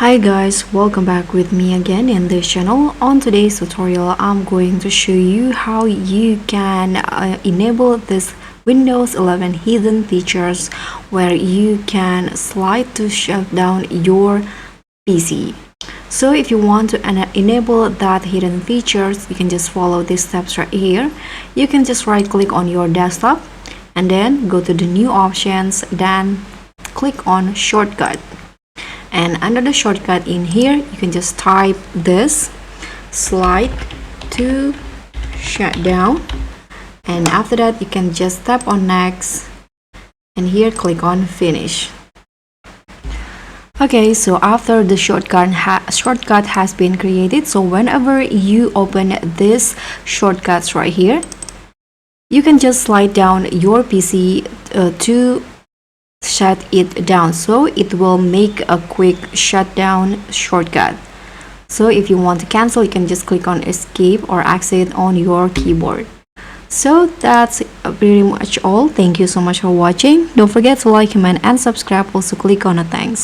Hi guys, welcome back with me again in this channel. On today's tutorial, I'm going to show you how you can enable this Windows 11 hidden features where you can slide to shut down your PC. So if you want to enable that hidden features, you can just follow these steps right here. You can just right click on your desktop and then go to the new options, then click on shortcut. And under the shortcut in here, you can just type this slide to shut down, and after that you can just tap on next and here click on finish. Okay, so after the shortcut has been created, so whenever you open this shortcuts right here, you can just slide down your PC to shut it down, so it will make a quick shutdown shortcut. So if you want to cancel, you can just click on escape or exit on your keyboard. So that's pretty much all. Thank you so much for watching. Don't forget to like, comment and subscribe. Also click on the thanks.